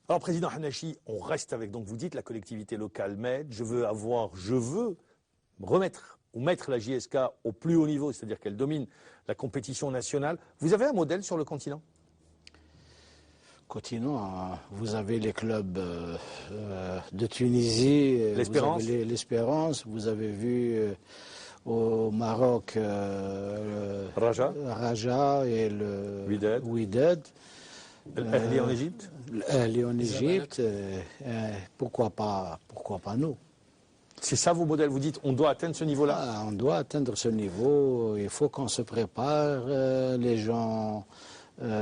Alors, Président Hanachi, on reste avec, donc vous dites, la collectivité locale m'aide, je veux remettre ou mettre la JSK au plus haut niveau, c'est-à-dire qu'elle domine la compétition nationale. Vous avez un modèle sur le continent? Continent, vous avez les clubs de Tunisie, l'Espérance, vous avez vu au Maroc Raja et le Wydad. L'Ahli en Égypte? L'Ahli en Égypte, pourquoi pas nous? C'est ça vos modèles, vous dites on doit atteindre ce niveau-là? On doit atteindre ce niveau, il faut qu'on se prépare, les gens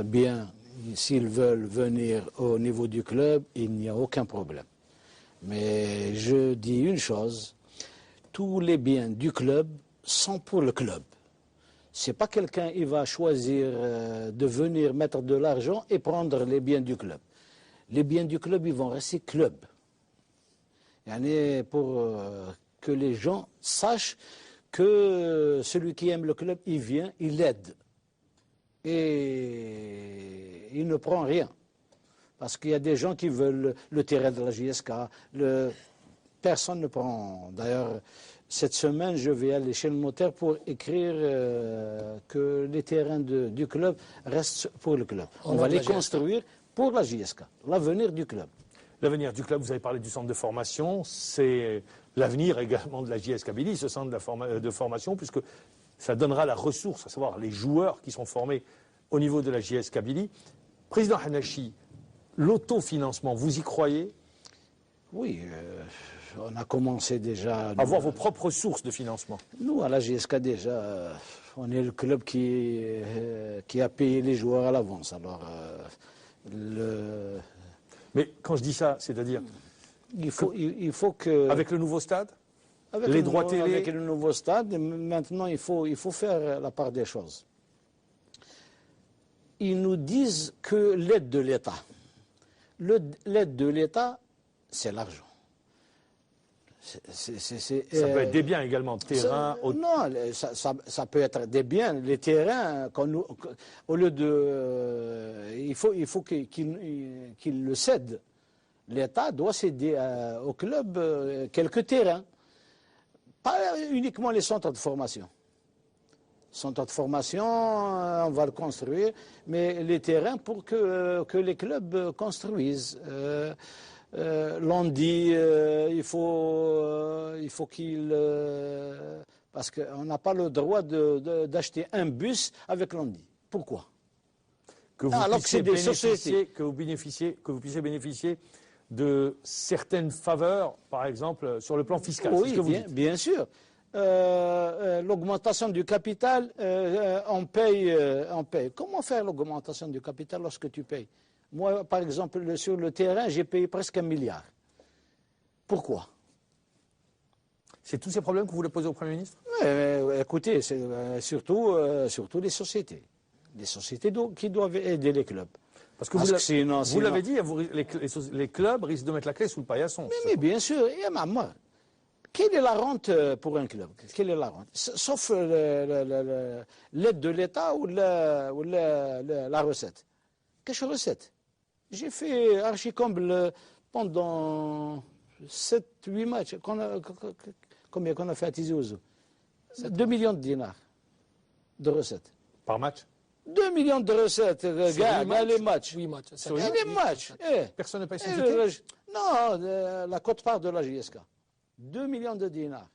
bien, s'ils veulent venir au niveau du club, il n'y a aucun problème. Mais je dis une chose, tous les biens du club sont pour le club. C'est pas quelqu'un qui va choisir de venir mettre de l'argent et prendre les biens du club. Les biens du club, ils vont rester club. Pour que les gens sachent que celui qui aime le club, il vient, il l'aide. Et il ne prend rien. Parce qu'il y a des gens qui veulent le terrain de la JSK. Personne ne prend. D'ailleurs, cette semaine, je vais aller chez le notaire pour écrire que les terrains du club restent pour le club. On va les construire pour la JSK, l'avenir du club. L'avenir du club, vous avez parlé du centre de formation, c'est l'avenir également de la JS Kabylie, ce centre de formation, puisque ça donnera la ressource, à savoir les joueurs qui sont formés au niveau de la JS Kabylie. Président Hanachi, l'autofinancement, vous y croyez? Oui, on a commencé déjà... Avoir vos propres sources de financement. Nous, à la JSK déjà, on est le club qui a payé les joueurs à l'avance. Alors, Mais quand je dis ça, c'est-à-dire... Il faut que... Avec le nouveau stade? Les droits télé? Avec le nouveau stade, maintenant il faut faire la part des choses. Ils nous disent que l'aide de l'État. L'aide de l'État, c'est l'argent. Ça peut être des biens également, terrain... Non, ça peut être des biens. Les terrains, au lieu de... il faut qu'ils le cèdent. L'État doit céder au club quelques terrains. Pas uniquement les centres de formation. Centres de formation, on va le construire, mais les terrains pour que les clubs construisent. L'Andy, il faut qu'il... parce qu'on n'a pas le droit d'acheter un bus avec l'Andy. Pourquoi? Alors que c'est des sociétés. Que vous puissiez bénéficier de certaines faveurs, par exemple, sur le plan fiscal. Oui, bien sûr. L'augmentation du capital, on paye. Comment faire l'augmentation du capital lorsque tu payes? Moi, par exemple, sur le terrain, j'ai payé presque 1 milliard. Pourquoi? C'est tous ces problèmes que vous voulez poser au Premier ministre? Écoutez, c'est surtout les sociétés. Les sociétés qui doivent aider les clubs. Parce que vous l'avez dit, les clubs risquent de mettre la clé sous le paillasson. Mais bien sûr, et maman, quelle est la rente pour un club? Quelle est la rente? Sauf l'aide de l'État ou la recette. Quelle recette? J'ai fait Archicomble pendant 7-8 matchs. Combien qu'on a fait à Tizi Ouzou? 2 millions de dinars de recettes. Par match? 2 millions de recettes, regarde, les matchs. 8 matchs. Les matchs. Personne ne paye son ticket? Non, la cote-part de la JSK. 2 millions de dinars.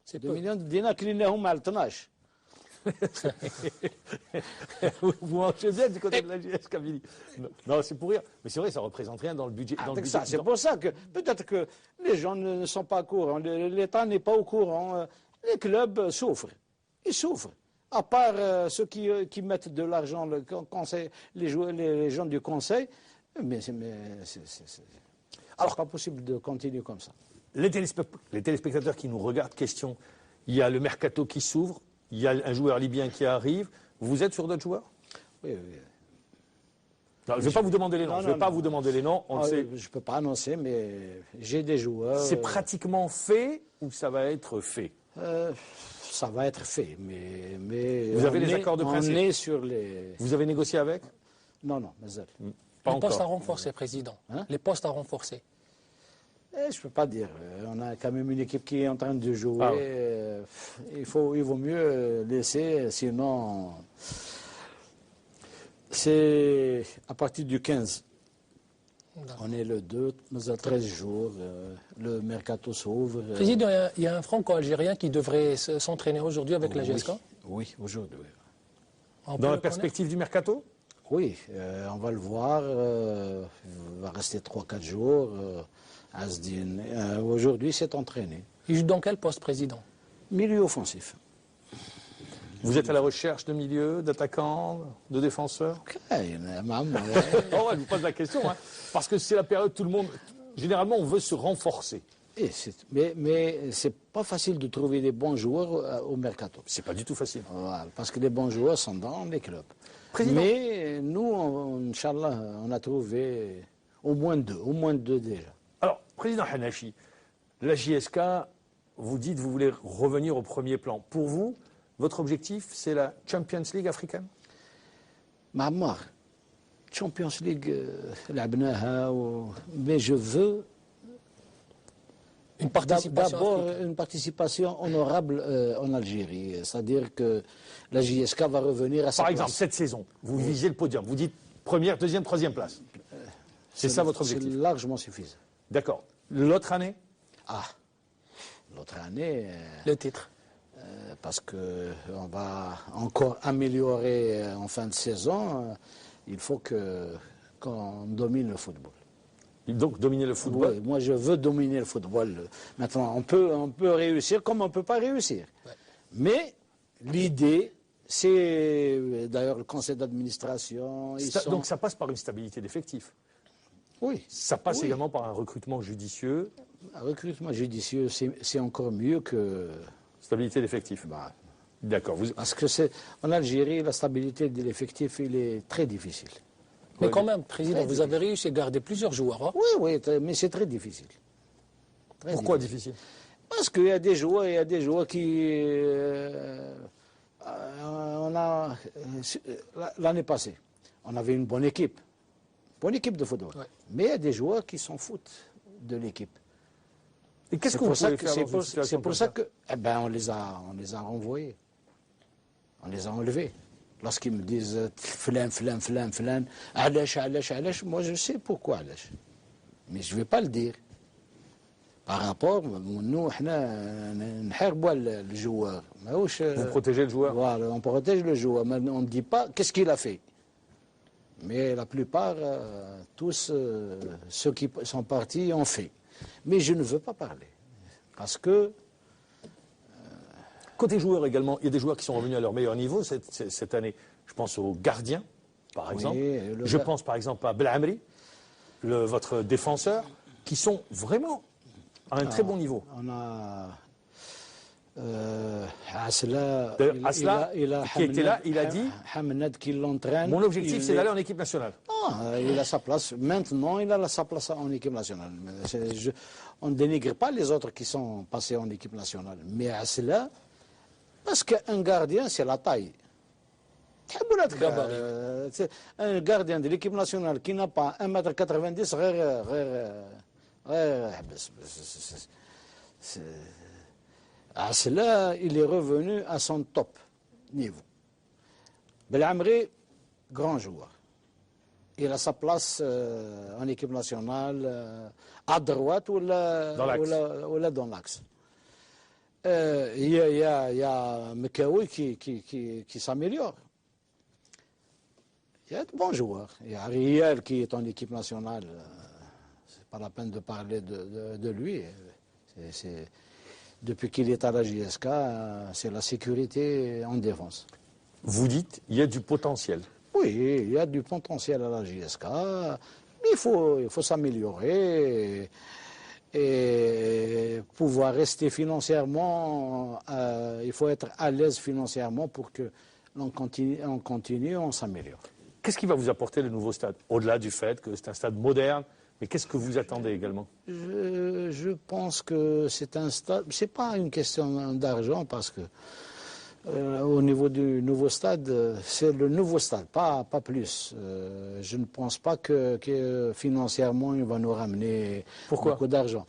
C'est 2 millions de dinars qui n'ont mal 12. Vous mangez bien du côté de la JS Kabylie. Non, c'est pour rire. Mais c'est vrai, ça ne représente rien dans le budget. C'est pour ça que peut-être que les gens ne sont pas au courant. L'État n'est pas au courant. Les clubs souffrent. Ils souffrent. À part ceux qui mettent de l'argent, les gens du conseil, mais c'est pas possible de continuer comme ça. Les téléspectateurs qui nous regardent, question, il y a le mercato qui s'ouvre, il y a un joueur libyen qui arrive, vous êtes sur d'autres joueurs? Oui. Non, je ne vais pas vous demander les noms, on le sait. Je ne peux pas annoncer, mais j'ai des joueurs. C'est pratiquement fait ou ça va être fait? Ça va être fait, mais vous avez les accords de principe? On est sur les... Vous avez négocié avec? Non, mais Pas Les postes à encore. renforcer, Président. Hein? Les postes à renforcer. Je ne peux pas dire. On a quand même une équipe qui est en train de jouer. Ah ouais. Il vaut mieux laisser, sinon c'est à partir du 15. On est le 2, nous avons 13 jours. Le mercato s'ouvre. Président, il y a un franco-algérien qui devrait s'entraîner aujourd'hui avec la GSK. Oui, aujourd'hui. On peut Dans le la perspective du mercato? Oui, on va le voir. Il va rester 3-4 jours. Asdin, aujourd'hui, s'est entraîné. Il joue dans quel poste, Président? Milieu offensif. Vous êtes à la recherche de milieux, d'attaquants, de défenseurs? Maman, Oh, ouais, je vous pose la question, hein, parce que c'est la période, tout le monde, généralement, on veut se renforcer. mais c'est pas facile de trouver des bons joueurs au mercato. C'est pas du tout facile. Voilà, parce que les bons joueurs sont dans les clubs. Président. Mais nous, Inch'Allah, on a trouvé au moins deux déjà. Alors, Président Hanafi, la JSK, vous dites que vous voulez revenir au premier plan. Pour vous, votre objectif, c'est la Champions League africaine? Maman, Champions League, لعبناها, mais je veux Une participation d'abord africaine. une participation honorable en Algérie. C'est-à-dire que la JSK va revenir à sa Par exemple, place. cette saison, vous visez le podium. Vous dites première, deuxième, troisième place. C'est ça votre objectif? C'est largement suffisant. D'accord. L'autre année? Ah, l'autre année, Le titre. parce qu'on va encore améliorer en fin de saison, il faut qu'on domine le football. Donc, dominer le football. Oui, moi, je veux dominer le football. Maintenant, on peut réussir comme on ne peut pas réussir. Ouais. Mais l'idée, c'est d'ailleurs le conseil d'administration. Donc, ça passe par une stabilité d'effectifs. Oui. Ça passe Oui. également par un recrutement judicieux, Un recrutement judicieux, c'est encore mieux que. stabilité d'effectifs. Bah, D'accord. parce que en Algérie, la stabilité de l'effectif, il est très difficile. Mais Ouais, quand même, Président, très vous avez réussi à garder plusieurs joueurs. Hein? Oui, mais c'est très difficile. Très Pourquoi difficile? Parce qu'il y a des joueurs qui. L'année passée, on avait une bonne équipe de football. Ouais. Mais il y a des joueurs qui s'en foutent de l'équipe. Et qu'est-ce C'est que vous pour ça pouvez que faire c'est dans une pour, situation c'est pour comme ça que on les a renvoyés. On les a enlevés. Lorsqu'ils me disent flan, alash, moi je sais pourquoi alash. Mais je ne vais pas le dire. Par rapport, nous, le joueur. Vous protégez le joueur? Voilà, on protège le joueur, mais on ne dit pas qu'est-ce qu'il a fait. Mais la plupart, tous ceux qui sont partis ont fait. Mais je ne veux pas parler. Parce que. Côté joueurs également, il y a des joueurs qui sont revenus à leur meilleur niveau cette année. Je pense aux gardiens, par exemple. Je pense par exemple à Belhamri, votre défenseur, qui sont vraiment à un très bon niveau. On a. Asla, D'ailleurs, Asla, qui était là, il a dit Hamnad qui l'entraîne. mon objectif, c'est d'aller en équipe nationale. Il a sa place. Maintenant, il a sa place en équipe nationale. On ne dénigre pas les autres qui sont passés en équipe nationale. Mais Asla, parce qu'un gardien, c'est la taille. Un gardien de l'équipe nationale qui n'a pas 1m90, Asla, il est revenu à son top niveau. Belhamri, grand joueur. Il a sa place en équipe nationale à droite ou dans l'axe. Il y a Mekaoui qui s'améliore. Il y a de bons joueurs. Il y a Ariel qui est en équipe nationale. C'est pas la peine de parler de lui. Depuis qu'il est à la JSK, c'est la sécurité en défense. Vous dites, il y a du potentiel. Oui, il y a du potentiel à la JSK, mais il faut s'améliorer et pouvoir rester financièrement, il faut être à l'aise financièrement pour que l'on continue, on s'améliore. Qu'est-ce qui va vous apporter le nouveau stade? Au-delà du fait que c'est un stade moderne, mais qu'est-ce que vous attendez également? Je pense que c'est un stade, c'est pas une question d'argent parce que Au niveau du nouveau stade, c'est le nouveau stade, pas plus. Je ne pense pas que financièrement, il va nous ramener beaucoup d'argent.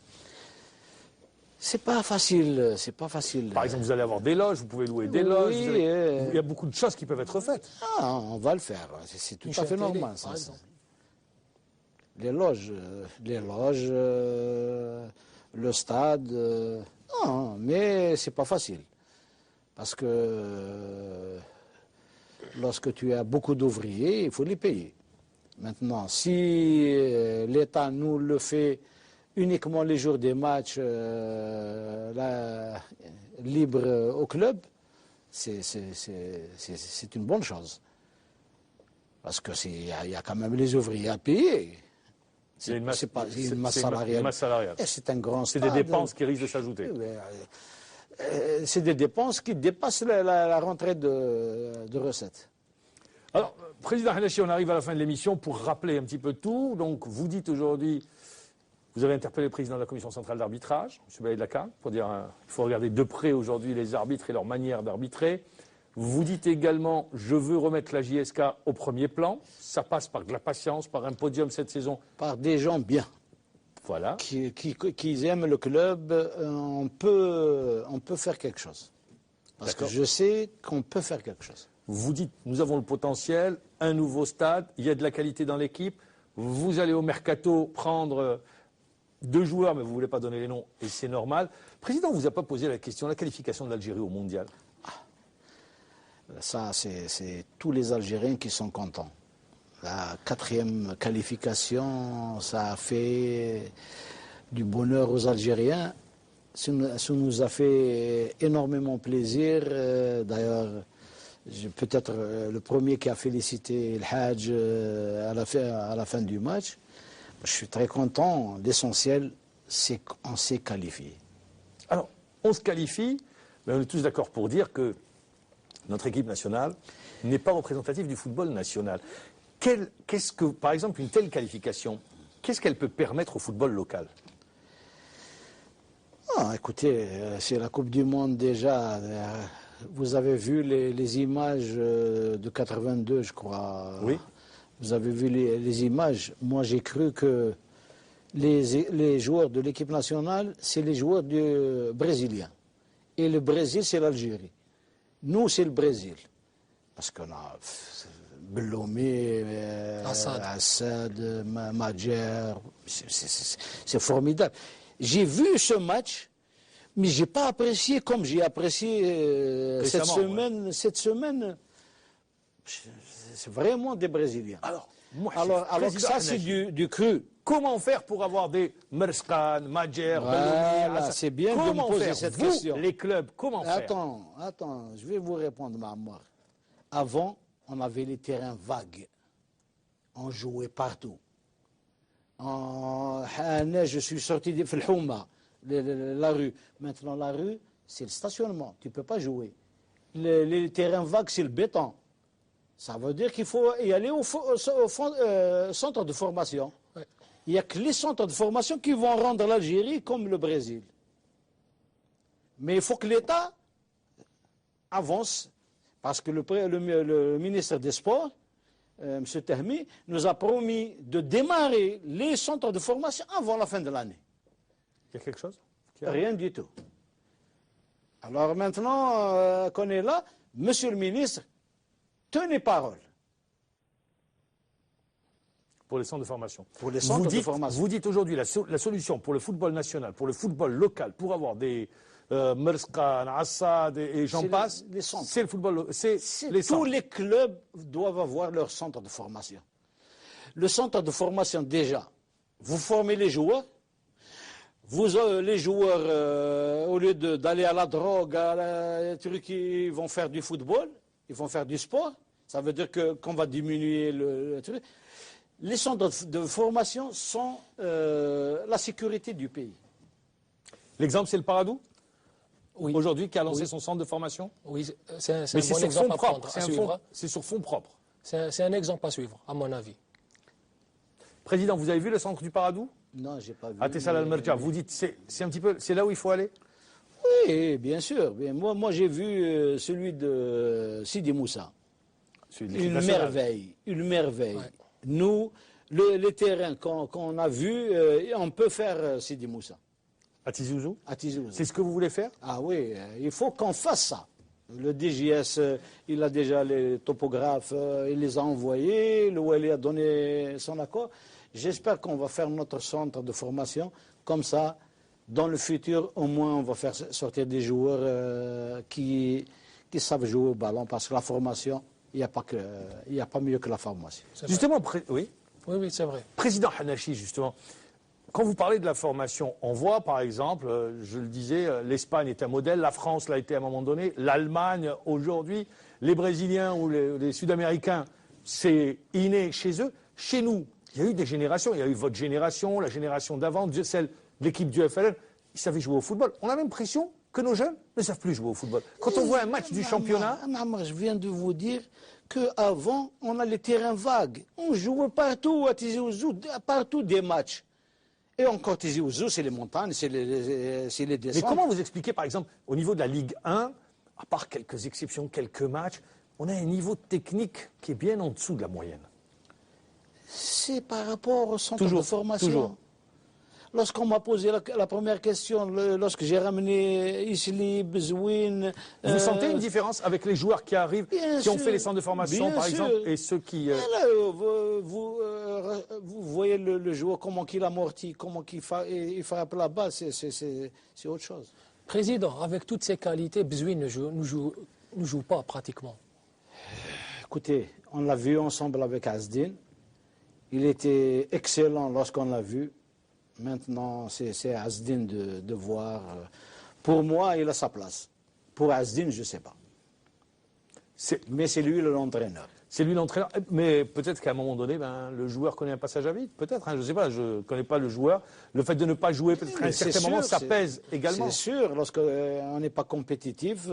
C'est pas facile, c'est pas facile. Par exemple, vous allez avoir des loges, vous pouvez louer des loges. Il y a beaucoup de choses qui peuvent être faites. Ah, on va le faire, c'est tout à fait normal. Ça. Les loges, le stade, non, mais c'est pas facile. Parce que lorsque tu as beaucoup d'ouvriers, il faut les payer. Maintenant, si l'État nous le fait uniquement les jours des matchs libres au club, c'est une bonne chose. Parce qu'il y a quand même les ouvriers à payer. C'est une masse salariale. C'est un grand stade. C'est des dépenses qui risquent de s'ajouter. C'est des dépenses qui dépassent la rentrée de recettes. Alors, Président Hanachi, on arrive à la fin de l'émission pour rappeler un petit peu tout. Donc, vous dites aujourd'hui, vous avez interpellé le président de la Commission centrale d'arbitrage, M. Baïdlaka, pour dire qu'il faut regarder de près aujourd'hui les arbitres et leur manière d'arbitrer. Vous dites également, je veux remettre la JSK au premier plan. Ça passe par de la patience, par un podium cette saison. Par des gens bien. Voilà. Qui aiment le club, on peut faire quelque chose. Parce que je sais qu'on peut faire quelque chose. Vous dites, nous avons le potentiel, un nouveau stade, il y a de la qualité dans l'équipe. Vous allez au mercato prendre 2 joueurs, mais vous ne voulez pas donner les noms, et c'est normal. Le président ne vous a pas posé la question, la qualification de l'Algérie au mondial. Ça, c'est tous les Algériens qui sont contents. La 4e qualification, ça a fait du bonheur aux Algériens. Ça nous a fait énormément plaisir. D'ailleurs, peut-être le premier qui a félicité le Hadj à la fin du match. Je suis très content. L'essentiel, c'est qu'on s'est qualifié. Alors, on se qualifie, mais on est tous d'accord pour dire que notre équipe nationale n'est pas représentative du football national. Qu'est-ce que, par exemple, une telle qualification, qu'est-ce qu'elle peut permettre au football local? Écoutez, c'est la Coupe du Monde déjà. Vous avez vu les images de 82, je crois. Oui. Vous avez vu les images. Moi, j'ai cru que les joueurs de l'équipe nationale, c'est les joueurs brésiliens. Et le Brésil, c'est l'Algérie. Nous, c'est le Brésil. Parce qu'on a Belloumé, Assad, Madjer. C'est formidable. J'ai vu ce match, mais je n'ai pas apprécié comme j'ai apprécié cette semaine. Ouais. Cette semaine, c'est vraiment des Brésiliens. Alors que ça, c'est du cru. Comment faire pour avoir des Merskan, Madjer, Belloumé, c'est bien de me poser cette question. Les clubs, comment faire? Attends, je vais vous répondre, Mahmoud. Avant, on avait les terrains vagues. On jouait partout. Je suis sorti de Felhouma, la rue. Maintenant, la rue, c'est le stationnement. Tu ne peux pas jouer. Les terrains vagues, c'est le béton. Ça veut dire qu'il faut y aller au centre de formation. Ouais. Il n'y a que les centres de formation qui vont rendre l'Algérie comme le Brésil. Mais il faut que l'État avance. Parce que le ministre des Sports, M. Tahmi, nous a promis de démarrer les centres de formation avant la fin de l'année. Il y a quelque chose? Rien du tout. Alors maintenant qu'on est là, M. le ministre, tenez parole. Pour les centres de formation. Pour les centres de formation. Vous dites aujourd'hui la solution pour le football national, pour le football local, pour avoir des Merskan, Assad et j'en passe, c'est le football. Tous les clubs doivent avoir leur centre de formation. Le centre de formation, déjà, vous formez les joueurs. Les joueurs, au lieu d'aller à la drogue, à trucs, ils vont faire du football, ils vont faire du sport. Ça veut dire qu'on va diminuer le truc. Les centres de formation sont la sécurité du pays. L'exemple, c'est le Paradou? Oui. Aujourd'hui, qui a lancé son centre de formation? Oui, c'est un bon exemple à prendre. C'est sur fonds propres. C'est un exemple à suivre, à mon avis. Président, vous avez vu le centre du Paradou? Non, je n'ai pas vu. À Tessal Al-Merja, vous dites, c'est un petit peu, c'est là où il faut aller? Oui, bien sûr. Moi j'ai vu celui de Sidi Moussa. Une merveille, une merveille. Ouais. Nous, les terrains qu'on a vus, on peut faire Sidi Moussa. À Tizi Ouzou. À Tizi Ouzou. C'est ce que vous voulez faire? Ah oui, il faut qu'on fasse ça. Le DGS, il a déjà les topographes, il les a envoyés, le Wali a donné son accord. J'espère qu'on va faire notre centre de formation. Comme ça, dans le futur, au moins, on va faire sortir des joueurs qui savent jouer au ballon. Parce que la formation, il n'y a pas mieux que la formation. Justement, oui. Oui, c'est vrai. Président Hanachi, justement, quand vous parlez de la formation, on voit par exemple, je le disais, l'Espagne est un modèle, la France l'a été à un moment donné, l'Allemagne aujourd'hui, les Brésiliens ou les Sud-Américains, c'est inné chez eux. Chez nous, il y a eu des générations, il y a eu votre génération, la génération d'avant, celle de l'équipe du FLN, ils savaient jouer au football. On a l'impression que nos jeunes ne savent plus jouer au football. Quand on voit un match du championnat... Je viens de vous dire qu'avant, on a les terrains vagues. On jouait partout à Tizi Ouzou, partout des matchs. Et encore Tizi Ouzou, c'est les montagnes, c'est les descentes. Mais comment vous expliquez, par exemple, au niveau de la Ligue 1, à part quelques exceptions, quelques matchs, on a un niveau technique qui est bien en dessous de la moyenne? C'est par rapport au centre Toujours, de formation. toujours. Lorsqu'on m'a posé la première question, lorsque j'ai ramené Isli, Bezouine... Vous sentez une différence avec les joueurs qui arrivent, qui ont sûr, fait les centres de formation, bien par sûr. exemple, et ceux qui... Vous voyez le joueur, comment il amortit, comment il frappe la balle, c'est autre chose. Président, avec toutes ces qualités, Bezouine ne joue pas pratiquement. Écoutez, on l'a vu ensemble avec Asdin. Il était excellent lorsqu'on l'a vu. Maintenant, c'est à Asdin de voir. Pour moi, il a sa place. Pour Asdin, je ne sais pas. Mais c'est lui l'entraîneur. C'est lui l'entraîneur. Mais peut-être qu'à un moment donné, le joueur connaît un passage à vide. Peut-être, je ne sais pas, je ne connais pas le joueur. Le fait de ne pas jouer, peut-être à un certain moment, ça pèse également. C'est sûr, lorsqu'on n'est pas compétitif,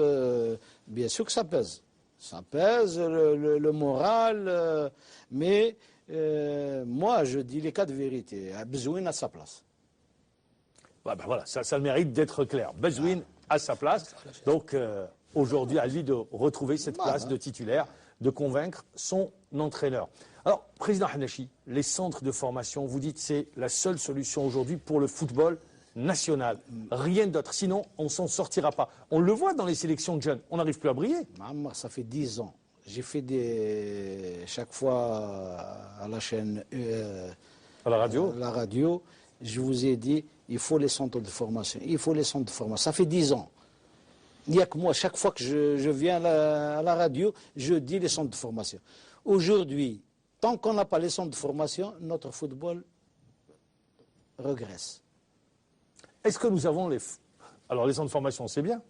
bien sûr que ça pèse. Ça pèse, le moral, mais... moi, je dis les cas de vérité. Bezouine à sa place. Voilà, ça a le mérite d'être clair. Bezouine à sa place. Donc, aujourd'hui, à lui de retrouver cette place de titulaire, de convaincre son entraîneur. Alors, Président Hanachi, les centres de formation, vous dites c'est la seule solution aujourd'hui pour le football national. Rien d'autre. Sinon, on ne s'en sortira pas. On le voit dans les sélections de jeunes. On n'arrive plus à briller. Ça fait 10 ans. J'ai fait chaque fois à la chaîne, à la radio, je vous ai dit, il faut les centres de formation. Il faut les centres de formation. Ça fait 10 ans. Il n'y a que moi, chaque fois que je viens à la radio, je dis les centres de formation. Aujourd'hui, tant qu'on n'a pas les centres de formation, notre football regresse. Est-ce que nous avons Alors, les centres de formation, c'est bien.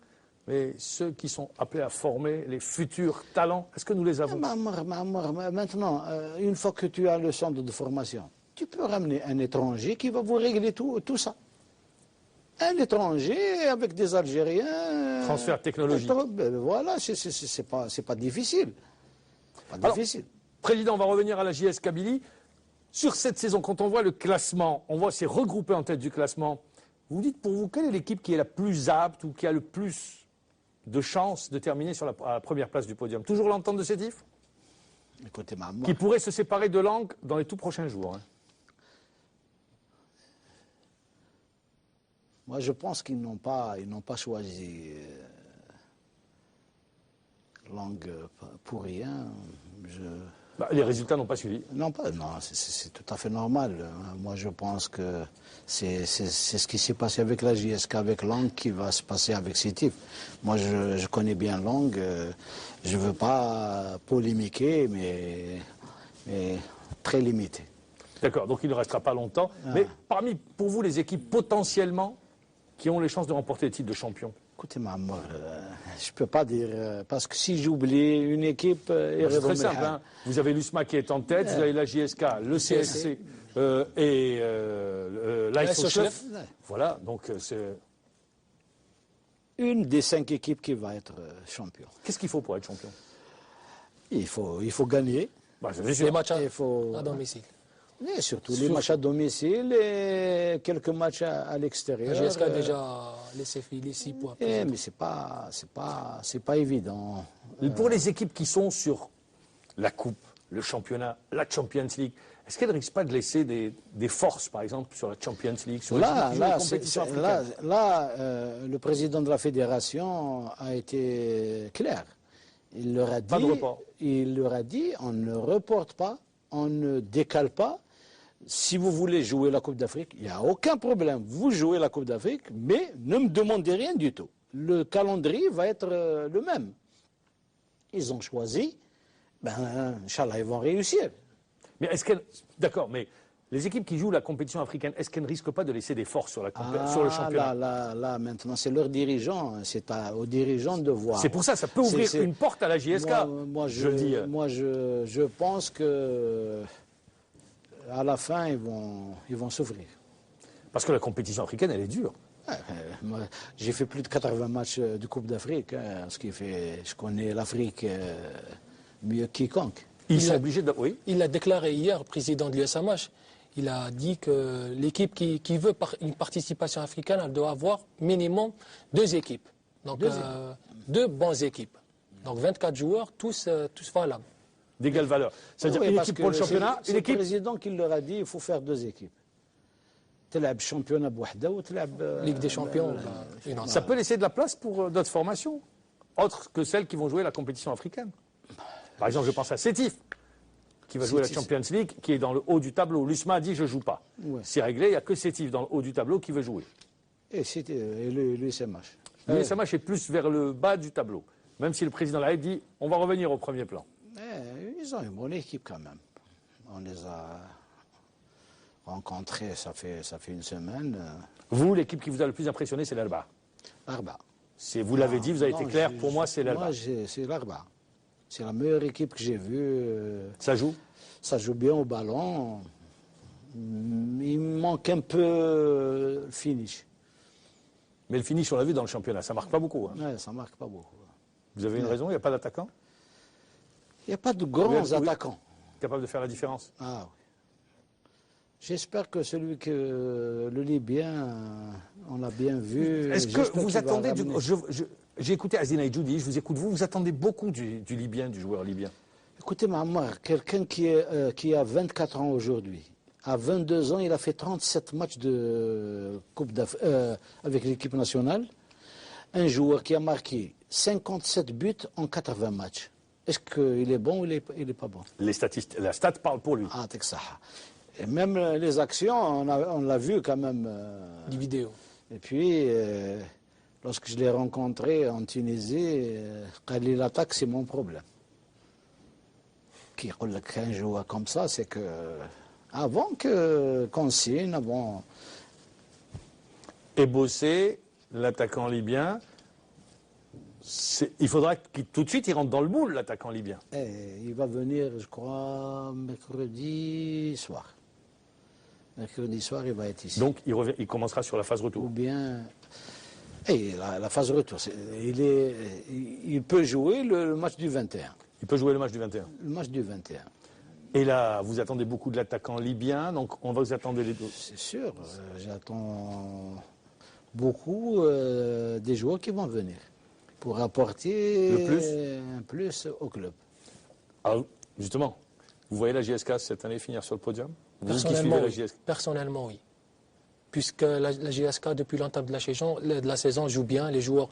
Mais ceux qui sont appelés à former les futurs talents, est-ce que nous les avons? Maintenant, une fois que tu as le centre de formation, tu peux ramener un étranger qui va vous régler tout ça. Un étranger avec des Algériens... Transfert technologique. Voilà, c'est pas difficile. Difficile. Président, on va revenir à la JS Kabylie. Sur cette saison, quand on voit le classement, on voit c'est regroupé en tête du classement. Vous dites pour vous, quelle est l'équipe qui est la plus apte ou qui a le plus de chances de terminer sur la première place du podium? Toujours l'Entente de Sétif? Écoutez, qui pourrait se séparer de Langue dans les tout prochains jours. Moi, je pense qu'ils n'ont pas choisi Langue pour rien. Les résultats n'ont pas suivi. Non, c'est tout à fait normal. Moi, je pense que c'est ce qui s'est passé avec la JSK, avec Langue, qui va se passer avec Sétif. Moi, je connais bien Langue. Je ne veux pas polémiquer, mais très limité. D'accord, donc il ne restera pas longtemps. Mais parmi, pour vous, les équipes potentiellement qui ont les chances de remporter le titre de champion? Écoutez, je ne peux pas dire, parce que si j'oublie une équipe... c'est très simple. Vous avez l'USMA qui est en tête, vous avez la JSK, le CSC et l'ASOCHEF. Voilà, donc c'est... Une des 5 équipes qui va être champion. Qu'est-ce qu'il faut pour être champion? Il faut gagner. Les matchs à domicile. Et surtout les matchs à domicile et quelques matchs à l'extérieur. La GSK a déjà laissé filer 6 points. Mais c'est pas évident. Pour les équipes qui sont sur la Coupe, le championnat, la Champions League, est-ce qu'elles ne risquent pas de laisser des forces, par exemple, sur la Champions League, sur les compétitions africaines? Le président de la fédération a été clair. Il leur a dit, Pas de report. Il leur a dit, on ne reporte pas, on ne décale pas. Si vous voulez jouer la Coupe d'Afrique, il n'y a aucun problème. Vous jouez la Coupe d'Afrique, mais ne me demandez rien du tout. Le calendrier va être le même. Ils ont choisi, Inch'Allah, ils vont réussir. Mais est-ce qu'elles... D'accord, mais les équipes qui jouent la compétition africaine, est-ce qu'elles ne risquent pas de laisser des forces sur le championnat? Là, maintenant, c'est leurs dirigeants. C'est aux dirigeants de voir. C'est pour ça, ça peut ouvrir une porte à la JSK. Moi, je pense que à la fin, ils vont s'ouvrir. Parce que la compétition africaine, elle est dure. J'ai fait plus de 80 matchs de Coupe d'Afrique, ce qui fait, je connais l'Afrique mieux que quiconque. Ils sont obligés de... Oui. Il a déclaré hier, le président de l'USMH, il a dit que l'équipe qui veut une participation africaine, elle doit avoir minimum 2 équipes. Donc 2 bonnes équipes. Donc 24 joueurs, tous valables. D'égale valeur. C'est-à-dire une équipe pour le championnat, c'est le président qui leur a dit qu'il faut faire 2 équipes. تلعب championnat بوحده وتلعب Ligue des champions. Ça peut laisser de la place pour d'autres formations, autres que celles qui vont jouer la compétition africaine. Par exemple, je pense à Sétif, qui va jouer la Champions League, qui est dans le haut du tableau. L'USMA a dit je ne joue pas. Ouais. C'est réglé, il n'y a que Sétif dans le haut du tableau qui veut jouer. Et l'USMH. L'USMH est plus vers le bas du tableau, même si le président de la dit on va revenir au premier plan. Ils ont une bonne équipe quand même. On les a rencontrés, ça fait une semaine. Vous, l'équipe qui vous a le plus impressionné, c'est l'Alba. L'Arba. Vous l'avez dit, vous avez été clair, pour moi c'est l'Alba. Moi, c'est l'Arba. C'est la meilleure équipe que j'ai vue. Ça joue? Ça joue bien au ballon. Il manque un peu le finish. Mais le finish, on l'a vu dans le championnat, ça marque pas beaucoup. Hein. Ouais, ça marque pas beaucoup. Vous avez une raison, il n'y a pas d'attaquant? Il n'y a pas de grands attaquants. Capable de faire la différence? Ah oui. J'espère que le Libyen, on l'a bien vu. Est-ce que vous attendez j'ai écouté Azina Ejoudi, je vous écoute vous attendez beaucoup du Libyen, du joueur libyen? Écoutez, Mahamar, quelqu'un qui a 24 ans aujourd'hui, à 22 ans, il a fait 37 matchs de Coupe avec l'équipe nationale. Un joueur qui a marqué 57 buts en 80 matchs. Est-ce qu'il est bon ou il n'est pas bon? La stat parle pour lui. Ah, c'est ça. Et même les actions, on l'a vu quand même. Des vidéos. Et puis, lorsque je l'ai rencontré en Tunisie, quand il attaque, c'est mon problème. Qui roule qu'un joueur comme ça, c'est que avant qu'on signe, avant. Et Bossé, l'attaquant libyen, il faudra qu'il tout de suite il rentre dans le moule, l'attaquant libyen. Il va venir, je crois, mercredi soir. Mercredi soir, il va être ici. Donc il commencera sur la phase retour. Ou bien. La phase retour. Il peut jouer le match du 21. Il peut jouer le match du 21. Le match du 21. Et là, vous attendez beaucoup de l'attaquant libyen, donc on va vous attendre les deux. C'est sûr, j'attends beaucoup des joueurs qui vont venir pour apporter un plus au club. Alors, justement, vous voyez la JSK cette année finir sur le podium? Personnellement, oui. Puisque la JSK, depuis l'entame de la saison, joue bien. Les joueurs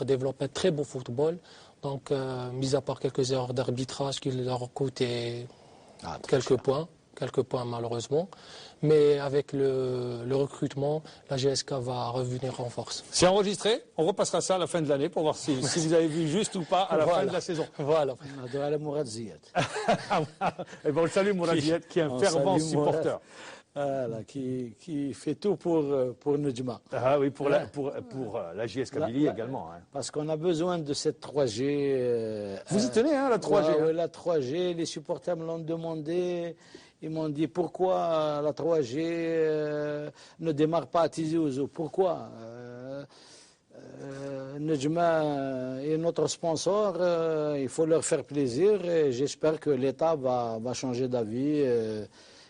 développent un très beau football. Donc, mis à part quelques erreurs d'arbitrage qui leur ont coûté quelques points malheureusement. Mais avec le recrutement, la GSK va revenir en force. C'est enregistré. On repassera ça à la fin de l'année pour voir si vous avez vu juste ou pas à la fin de la saison. Voilà. Et ben on le salue, Mourad Ziyad, qui est un fervent supporter. Voilà, qui fait tout pour Nedjma. Ah oui, pour la JS Kabylie également. Hein. Parce qu'on a besoin de cette 3G. Vous y tenez, hein, la 3G. La 3G, les supporters me l'ont demandé. Ils m'ont dit pourquoi la 3G ne démarre pas à Tizi Ouzou. Pourquoi Nedjma est notre sponsor, il faut leur faire plaisir et j'espère que l'État va changer d'avis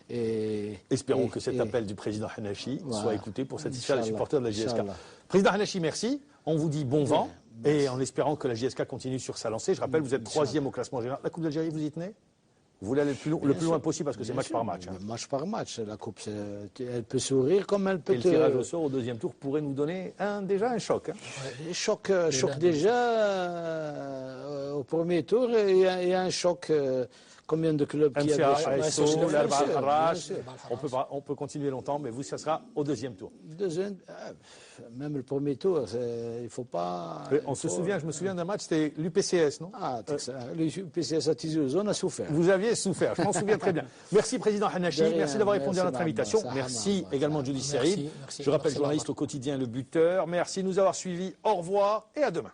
Espérons que cet appel du président Hanachi soit écouté pour satisfaire les supporters de la JSK. Inch'Allah. Président Hanachi, merci. On vous dit bon vent et en espérant que la JSK continue sur sa lancée. Je rappelle, vous êtes 3e au classement général. La Coupe d'Algérie, vous y tenez? Vous voulez aller le plus loin possible parce que c'est match par match. Hein. Match par match. La Coupe, elle peut sourire comme elle peut... Et le tirage au sort au 2e tour pourrait nous donner déjà un choc. Hein. Choc déjà, au premier tour, il y a un choc. Combien de clubs qui MCA, a des ASO, l'Arba Al-Harrach, bien sûr. on peut continuer longtemps, mais vous, ça sera au 2e tour. Même le premier tour, il ne faut pas... Je me souviens d'un match, c'était l'UPCS, non? Ah, l'UPCS à Tizi Ouzou, on a souffert. Vous aviez souffert, je m'en souviens très bien. Merci Président Hanachi, merci d'avoir répondu à notre invitation. Merci également Judy Serib. Je rappelle journaliste au quotidien Le Buteur. Merci de nous avoir suivis. Au revoir et à demain.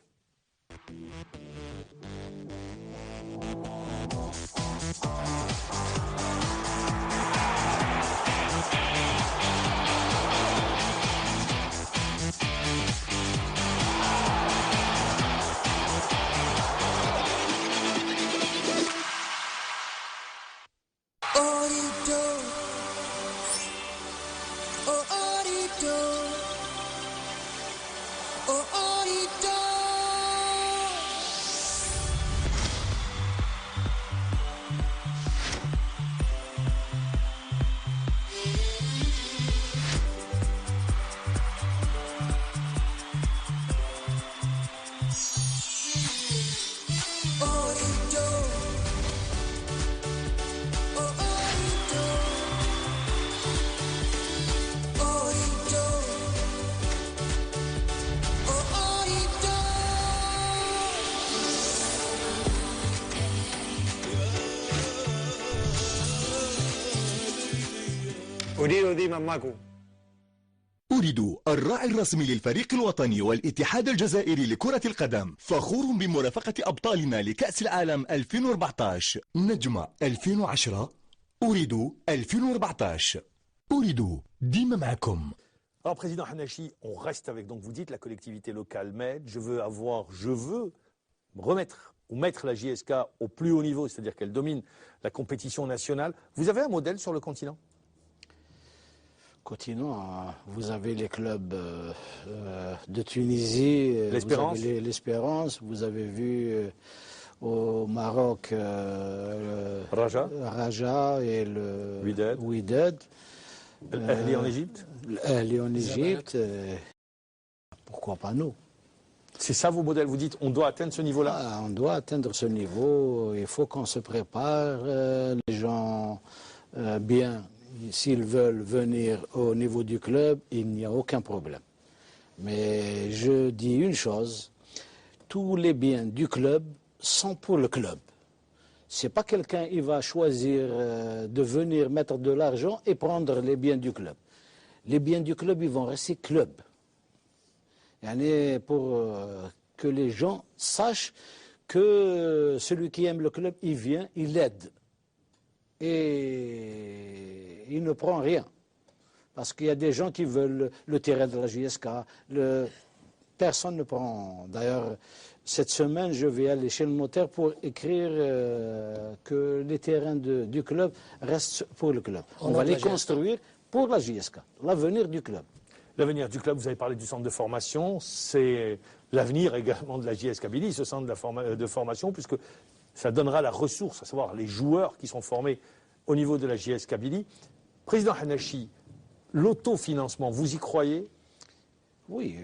أريد ديما ماكو أريد الراعي الرسمي للفريق الوطني والاتحاد الجزائري لكرة القدم فخور بمرافقة أبطالنا لكأس العالم 2014 نجمة 2010 أريد 2014 أريد ديما معكم. Alors, Président Hanachi, on reste avec, donc vous dites, la collectivité locale m'aide. Je veux remettre ou mettre la JSK au plus haut niveau, c'est-à-dire qu'elle domine la compétition nationale. Vous avez un modèle sur le continent? Continent, vous avez les clubs de Tunisie, l'Espérance, vous avez vu au Maroc Raja et le Wydad. L'Ahli en Égypte? L'Ahli en Égypte, pourquoi pas nous? C'est ça vos modèles, vous dites on doit atteindre ce niveau-là? On doit atteindre ce niveau, il faut qu'on se prépare, les gens bien. S'ils veulent venir au niveau du club, il n'y a aucun problème. Mais je dis une chose, tous les biens du club sont pour le club. Ce n'est pas quelqu'un qui va choisir de venir mettre de l'argent et prendre les biens du club. Les biens du club, ils vont rester club. Pour que les gens sachent que celui qui aime le club, il vient, il l'aide. Et il ne prend rien. Parce qu'il y a des gens qui veulent le terrain de la JSK. Personne ne prend. D'ailleurs, cette semaine, je vais aller chez le notaire pour écrire que les terrains du club restent pour le club. On va les construire pour la JSK, l'avenir du club. L'avenir du club, vous avez parlé du centre de formation, c'est l'avenir également de la JS Kabylie, ce centre de formation, puisque ça donnera la ressource, à savoir les joueurs qui sont formés au niveau de la JS Kabylie. Président Hanachi, l'autofinancement, vous y croyez? Oui,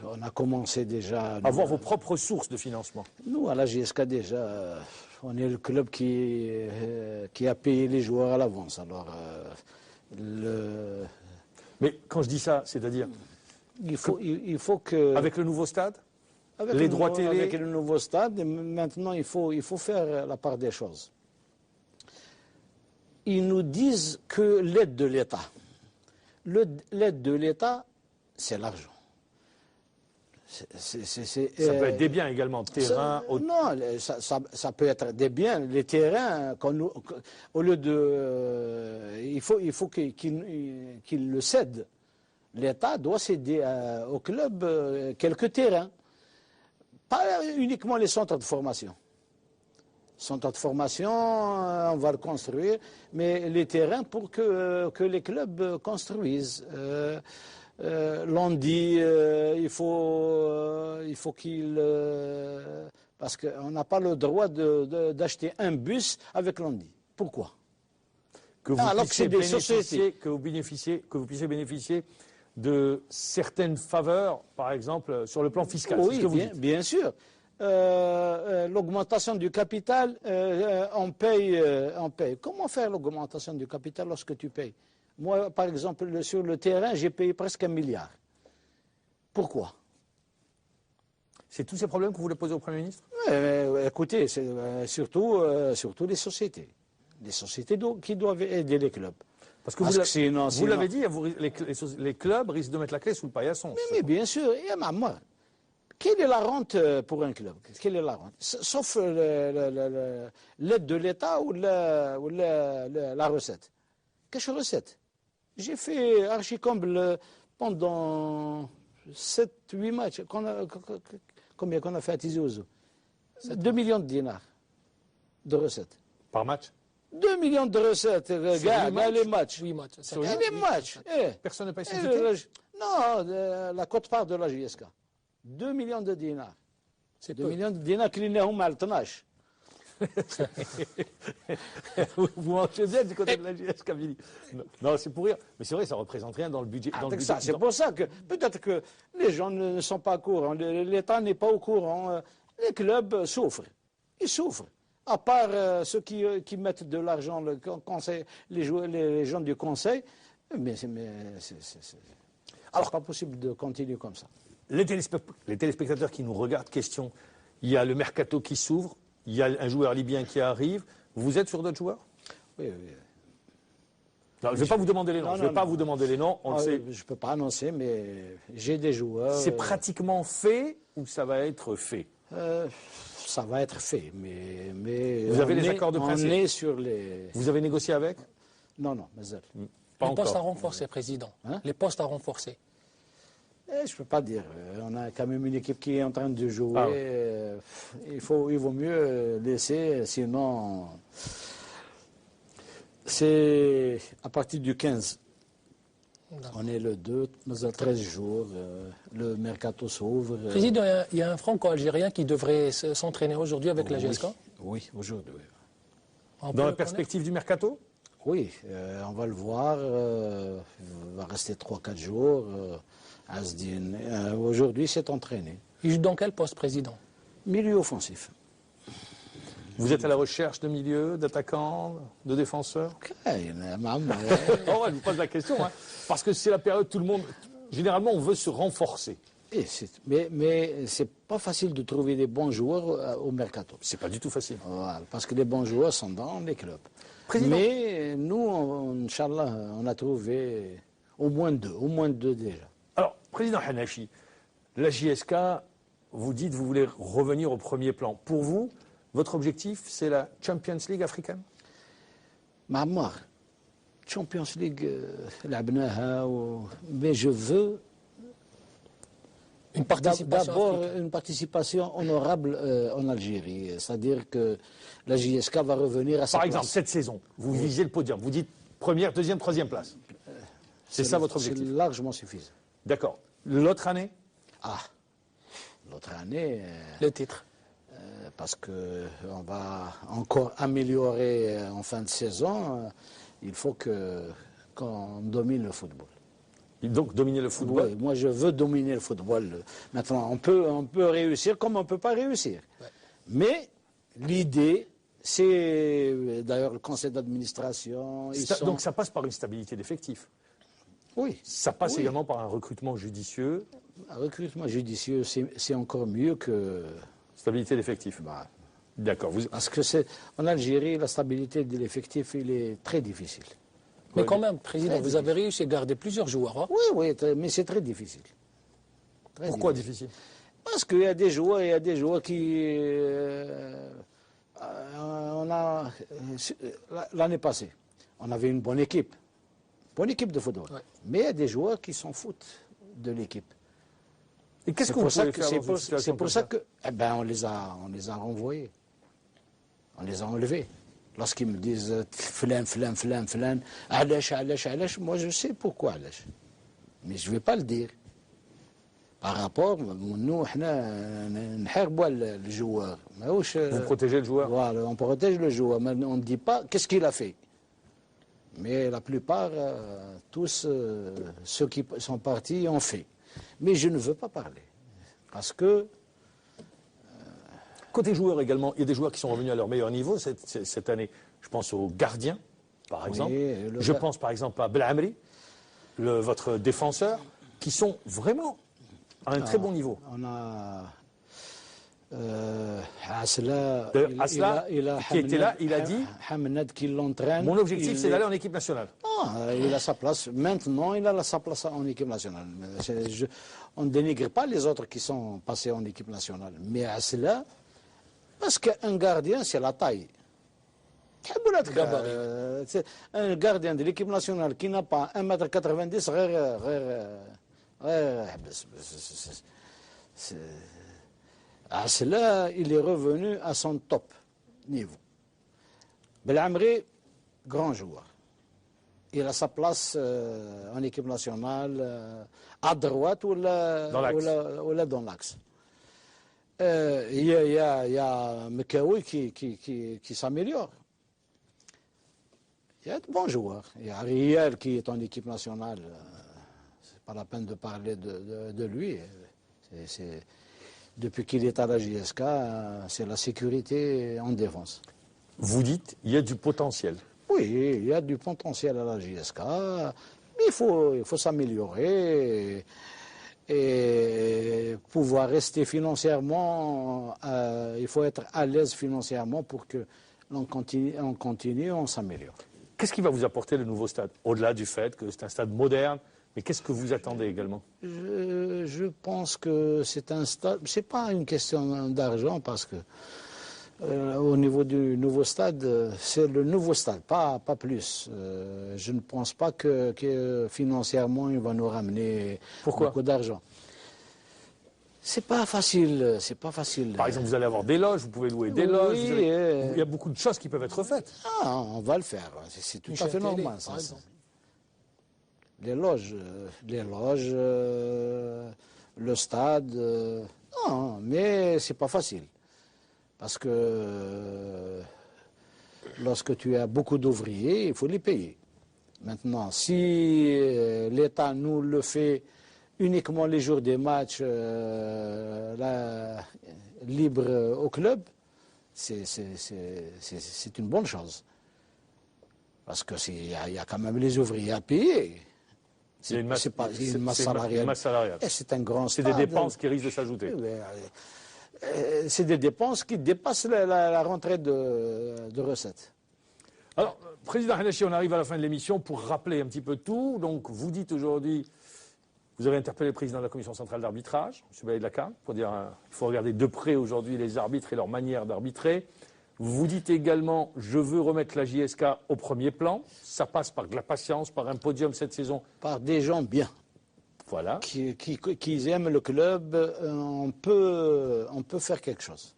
on a commencé déjà... Avoir vos propres sources de financement. Nous, à la JSK, déjà, on est le club qui a payé les joueurs à l'avance. Alors, Mais quand je dis ça, c'est-à-dire... Il faut que... Avec le nouveau stade? Les droits télé? Avec le nouveau stade, maintenant, il faut faire la part des choses. Ils nous disent que l'aide de l'État. L'aide de l'État, c'est l'argent. Ça peut être des biens également, terrain... Non, ça peut être des biens. Les terrains, au lieu de... il faut qu'ils le cèdent. L'État doit céder au club quelques terrains. Pas uniquement les centres de formation. Centre de formation, on va le construire, mais les terrains pour que les clubs construisent. L'on dit, il faut qu'il... parce qu'on n'a pas le droit d'acheter un bus avec Londi. Pourquoi? Que vous Alors que puissiez c'est des bénéficier, sociétés. que vous puissiez bénéficier de certaines faveurs, par exemple, sur le plan fiscal. C'est ce Oui, que vous dites. bien sûr. L'augmentation du capital, on paye. Comment faire l'augmentation du capital lorsque tu payes? Moi, par exemple, sur le terrain, j'ai payé presque 1 milliard. Pourquoi? C'est tous ces problèmes que vous voulez poser au Premier ministre? Écoutez, c'est surtout les sociétés. Les sociétés qui doivent aider les clubs. Parce que vous l'avez dit, les clubs risquent de mettre la clé sous le paillasson. Mais bien sûr, et moi, quelle est la rente pour un club? Quelle est la rente? Sauf l'aide de l'État ou la recette. Quelle recette? J'ai fait Archicomble pendant 7-8 matchs. Combien qu'on a fait à Tizi Ouzou? 2 millions de dinars de recettes. Par match? 2 millions de recettes, regarde les matchs. 8 matchs. Les matchs. Personne ne paye son ticket? Non, la quote-part de la JSK. 2 millions de dinars. C'est 2 peu. millions de dinars qui n'ont mal 12. Vous mangez bien du côté de la JS Kabylie. Non, c'est pour rire. Mais c'est vrai, ça ne représente rien dans le budget. C'est pour ça que peut-être que les gens ne sont pas au courant, l'État n'est pas au courant. Les clubs souffrent. Ils souffrent. À part ceux qui mettent de l'argent, les gens du conseil, mais c'est pas possible de continuer comme ça. Les téléspectateurs qui nous regardent, question, il y a le mercato qui s'ouvre, il y a un joueur libyen qui arrive. Vous êtes sur d'autres joueurs? Oui. Non, je ne vais pas vous demander les noms. Je ne vais pas vous demander les noms. On le sait. Je ne peux pas annoncer, mais j'ai des joueurs. C'est pratiquement fait ou ça va être fait? Ça va être fait, mais vous avez les accords de principe? On est sur les... Vous avez négocié avec? Non, mais ça... Les postes à renforcer, Président. Les postes à renforcer. Je ne peux pas dire. On a quand même une équipe qui est en train de jouer. Il vaut mieux laisser, sinon... C'est à partir du 15. On est le 2, nous avons 13 jours. Le mercato s'ouvre. Président, il y a un franco-algérien qui devrait s'entraîner aujourd'hui avec la GSK? Oui, aujourd'hui. Dans la perspective du mercato? Oui, on va le voir. Il va rester 3-4 jours. Asdin, aujourd'hui, s'est entraîné. Il joue dans quel poste, Président? Milieu offensif. Vous êtes à la recherche de milieux, d'attaquants, de défenseurs? Oh, je vous pose la question, parce que c'est la période, tout le monde, généralement, on veut se renforcer. Mais c'est pas facile de trouver des bons joueurs au mercato. C'est pas du tout facile. Voilà, parce que les bons joueurs sont dans les clubs. Président. Mais nous, Inch'Allah, on a trouvé au moins deux déjà. Alors, Président Hanafi, la JSK, vous dites, vous voulez revenir au premier plan. Pour vous, votre objectif, c'est la Champions League africaine? Mahamar, Champions League, mais je veux d'abord une participation honorable en Algérie. C'est-à-dire que la JSK va revenir à sa place. Par exemple, cette saison, vous visez le podium. Vous dites première, deuxième, troisième place. C'est ça votre objectif? C'est largement suffisant. D'accord. L'autre année? L'autre année... Le titre. Parce qu'on va encore améliorer en fin de saison. Il faut qu'on domine le football. Donc dominer le football? Oui, moi je veux dominer le football. Maintenant, on peut réussir comme on ne peut pas réussir. Ouais. Mais l'idée, c'est d'ailleurs le conseil d'administration. Donc ça passe par une stabilité d'effectifs? Oui. Ça passe également par un recrutement judicieux? Un recrutement judicieux, c'est encore mieux que... Stabilité d'effectifs. D'accord. Parce que en Algérie, la stabilité de l'effectif, il est très difficile. Mais quand même, Président, vous avez réussi à garder plusieurs joueurs. Oui, mais c'est très difficile. Pourquoi difficile? Parce qu'il y a des joueurs qui... l'année passée, on avait une bonne équipe de football. Ouais. Mais il y a des joueurs qui s'en foutent de l'équipe. Et qu'est-ce que vous pouvez faire dans une situation C'est pour ça que, on les a renvoyés. On les a enlevés. Lorsqu'ils me disent flan, flan, flan, flan, علاش, علاش, علاش, moi je sais pourquoi علاش. Mais je ne vais pas le dire. Par rapport, nous, on نحاربوا le joueur. Vous protégez le joueur. Voilà, on protège le joueur, mais on ne dit pas qu'est-ce qu'il a fait. Mais la plupart, tous ceux qui sont partis ont fait. Mais je ne veux pas parler. Parce que... Côté joueurs également, il y a des joueurs qui sont revenus à leur meilleur niveau cette année. Je pense aux gardiens, par exemple. Je pense par exemple à Belhamri, votre défenseur, qui sont vraiment à un très bon niveau. On a Asla, qui était là, il a dit Hamnad qui l'entraîne. Mon objectif, c'est d'aller en équipe nationale. Il a sa place. Maintenant, il a sa place en équipe nationale. On ne dénigre pas les autres qui sont passés en équipe nationale. Mais Asla, parce qu'un gardien, c'est la taille. Un gardien de l'équipe nationale qui n'a pas 1m90, Asla, il est revenu à son top niveau. Belhamri, grand joueur. Il a sa place en équipe nationale à droite ou dans l'axe. Il y a Mekaoui qui s'améliore. Il y a de bons joueurs. Il y a Ariel qui est en équipe nationale. C'est pas la peine de parler de lui. Depuis qu'il est à la JSK, c'est la sécurité en défense. Vous dites, il y a du potentiel. Oui, il y a du potentiel à la JSK, mais il faut s'améliorer et pouvoir rester financièrement, il faut être à l'aise financièrement pour que l'on continue, on s'améliore. Qu'est-ce qui va vous apporter le nouveau stade? Au-delà du fait que c'est un stade moderne, mais qu'est-ce que vous attendez également? Je pense que c'est un stade, c'est pas une question d'argent parce que au niveau du nouveau stade, c'est le nouveau stade, pas plus. Je ne pense pas que financièrement, il va nous ramener beaucoup d'argent. C'est pas facile, c'est pas facile. Par exemple, vous allez avoir des loges, vous pouvez louer des loges. Oui, il y a beaucoup de choses qui peuvent être faites. On va le faire, c'est tout à fait normal. Ça. Les loges, le stade, non, mais c'est pas facile. Parce que lorsque tu as beaucoup d'ouvriers, il faut les payer. Maintenant, si l'État nous le fait uniquement les jours des matchs libre au club, c'est une bonne chose. Parce qu'il y a quand même les ouvriers à payer. C'est une masse salariale. Et c'est un grand stade. C'est des dépenses qui risquent de s'ajouter. C'est des dépenses qui dépassent la rentrée de recettes. Alors, Président Hallachi, on arrive à la fin de l'émission pour rappeler un petit peu tout. Donc, vous dites aujourd'hui, vous avez interpellé le président de la Commission centrale d'arbitrage, M. Baïd Lacan, pour dire qu'il faut regarder de près aujourd'hui les arbitres et leur manière d'arbitrer. Vous dites également, je veux remettre la JSK au premier plan. Ça passe par de la patience, par un podium cette saison. Par des gens bien. Voilà. Qui aiment le club, on peut faire quelque chose.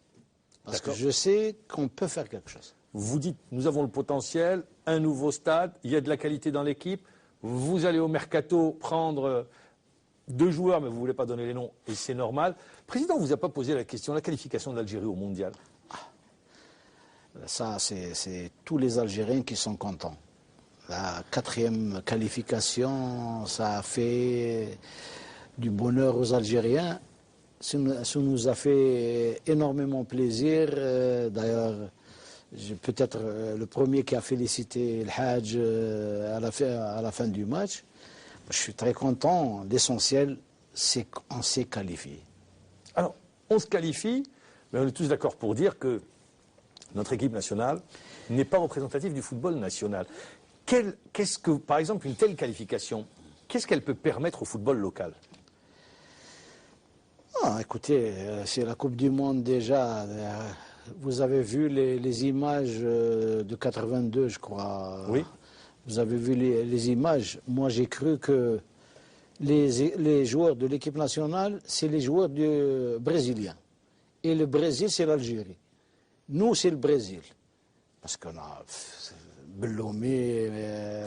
Parce que je sais qu'on peut faire quelque chose. Vous dites, nous avons le potentiel, un nouveau stade, il y a de la qualité dans l'équipe. Vous allez au mercato prendre 2 joueurs, mais vous ne voulez pas donner les noms, et c'est normal. Le président ne vous a pas posé la question de la qualification de l'Algérie au mondial. Ça, c'est tous les Algériens qui sont contents. La 4e qualification, ça a fait du bonheur aux Algériens. Ça nous a fait énormément plaisir. D'ailleurs, peut-être le premier qui a félicité le Hadj à la fin du match. Je suis très content. L'essentiel, c'est qu'on s'est qualifié. Alors, on se qualifie, mais on est tous d'accord pour dire que notre équipe nationale n'est pas représentative du football national. Qu'est-ce que, par exemple, une telle qualification, qu'est-ce qu'elle peut permettre au football local? Écoutez, c'est la Coupe du Monde déjà. Vous avez vu les images de 82, je crois. Oui. Vous avez vu les images. Moi, j'ai cru que les joueurs de l'équipe nationale, c'est les joueurs brésiliens. Et le Brésil, c'est l'Algérie. Nous, c'est le Brésil. Parce qu'on a Belloumi,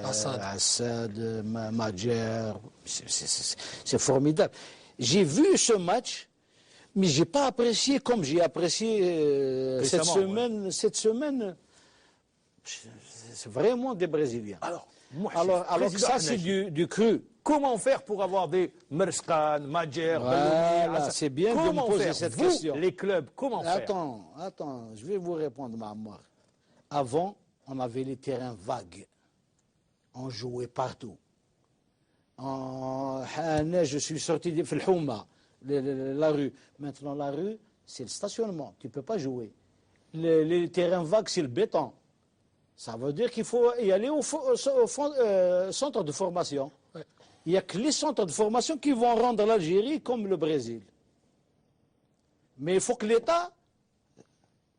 Assad, Madjer, c'est formidable. J'ai vu ce match, mais je n'ai pas apprécié comme j'ai apprécié cette semaine. Cette semaine, c'est vraiment des Brésiliens. Alors que ça, c'est du cru. Comment faire pour avoir des Merskan, Madjer, Belloumi, c'est bien de me poser cette question. Les clubs, comment faire? Attends, je vais vous répondre, Mahmoud. Avant, on avait les terrains vagues. On jouait partout. Je suis sorti de Filhouma, la rue. Maintenant, la rue, c'est le stationnement. Tu ne peux pas jouer. Les terrains vagues, c'est le béton. Ça veut dire qu'il faut y aller au centre de formation. Ouais. Il n'y a que les centres de formation qui vont rendre l'Algérie comme le Brésil. Mais il faut que l'État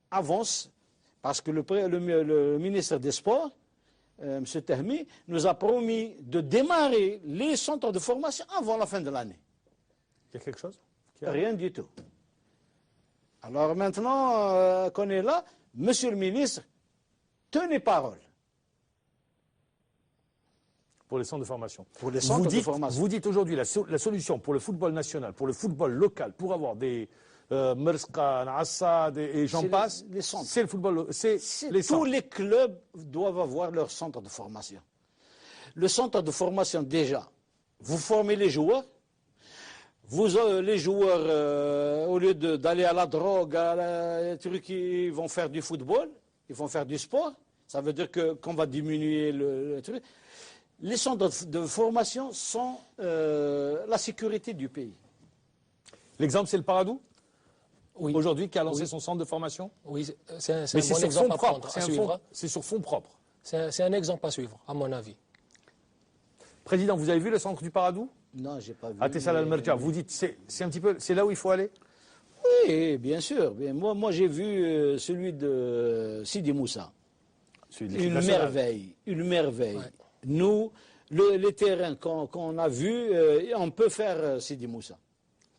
avance, parce que le ministre des Sports, M. Tehmi, nous a promis de démarrer les centres de formation avant la fin de l'année. Il y a quelque chose? Rien du tout. Alors maintenant qu'on est là, Monsieur le ministre, tenez parole. Pour les centres de formation. Pour les centres de formation. Vous dites aujourd'hui la solution pour le football national, pour le football local, pour avoir des Merskan, Assad et j'en passe, c'est le football. Tous les clubs doivent avoir leur centre de formation. Le centre de formation, déjà, vous formez les joueurs. Les joueurs, au lieu d'aller à la drogue, les trucs, ils vont faire du football, ils vont faire du sport. Ça veut dire qu'on va diminuer le truc. Les centres de formation sont la sécurité du pays. L'exemple, c'est le Paradou? Oui. Aujourd'hui, qui a lancé son centre de formation? Oui, c'est un bon exemple à prendre, à suivre. C'est sur fonds propres. C'est un exemple à suivre, à mon avis. Président, vous avez vu le centre du Paradou? Non, je n'ai pas vu. À Tessal Al-Merja, vous dites, c'est un petit peu, c'est là où il faut aller? Oui, bien sûr. Moi j'ai vu celui de Sidi Moussa. Une merveille. Ouais. Nous, les terrains qu'on a vus, on peut faire Sidi Moussa.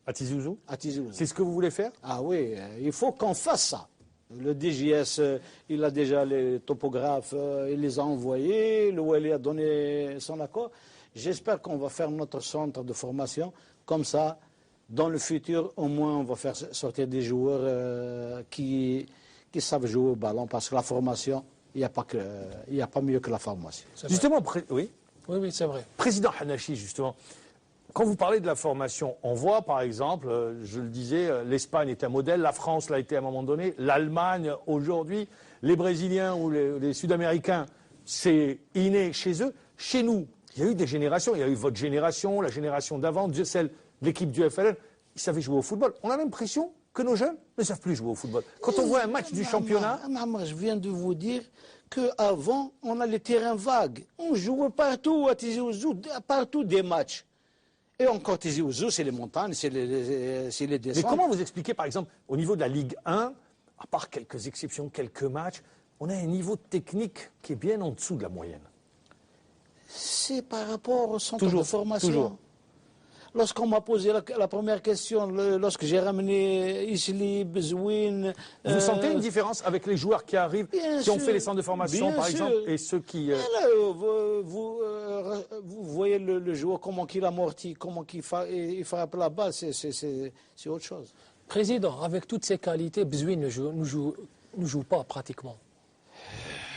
À Tizi Ouzou? À Tizi Ouzou. C'est ce que vous voulez faire? Ah oui, il faut qu'on fasse ça. Le DGS, il a déjà les topographes, il les a envoyés, le Wali a donné son accord. J'espère qu'on va faire notre centre de formation. Comme ça, dans le futur, au moins, on va faire sortir des joueurs qui savent jouer au ballon. Parce que la formation, il n'y a pas mieux que la formation. Justement, oui, c'est vrai. Président Hanachi, justement, quand vous parlez de la formation, on voit par exemple, je le disais, l'Espagne est un modèle, la France l'a été à un moment donné, l'Allemagne aujourd'hui, les Brésiliens ou les Sud-Américains, c'est inné chez eux. Chez nous, il y a eu des générations, il y a eu votre génération, la génération d'avant, celle de l'équipe du FLN, ils savaient jouer au football. On a l'impression que nos jeunes ne savent plus jouer au football. Quand on voit un match du championnat... Je viens de vous dire qu'avant, on a les terrains vagues. On jouait partout à Tizi Ouzou, partout des matchs. Et encore Tizi Ouzou, c'est les montagnes, c'est les descentes. Mais comment vous expliquez, par exemple, au niveau de la Ligue 1, à part quelques exceptions, quelques matchs, on a un niveau technique qui est bien en dessous de la moyenne? C'est par rapport au centre de formation. Toujours. Lorsqu'on m'a posé la première question, lorsque j'ai ramené Isli, Bezouine... Vous sentez une différence avec les joueurs qui arrivent, qui ont fait les centres de formation, par exemple, et ceux qui... Vous voyez le joueur, comment il amortit, comment il frappe la balle, c'est autre chose. Président, avec toutes ces qualités, Bezouine ne joue pas pratiquement.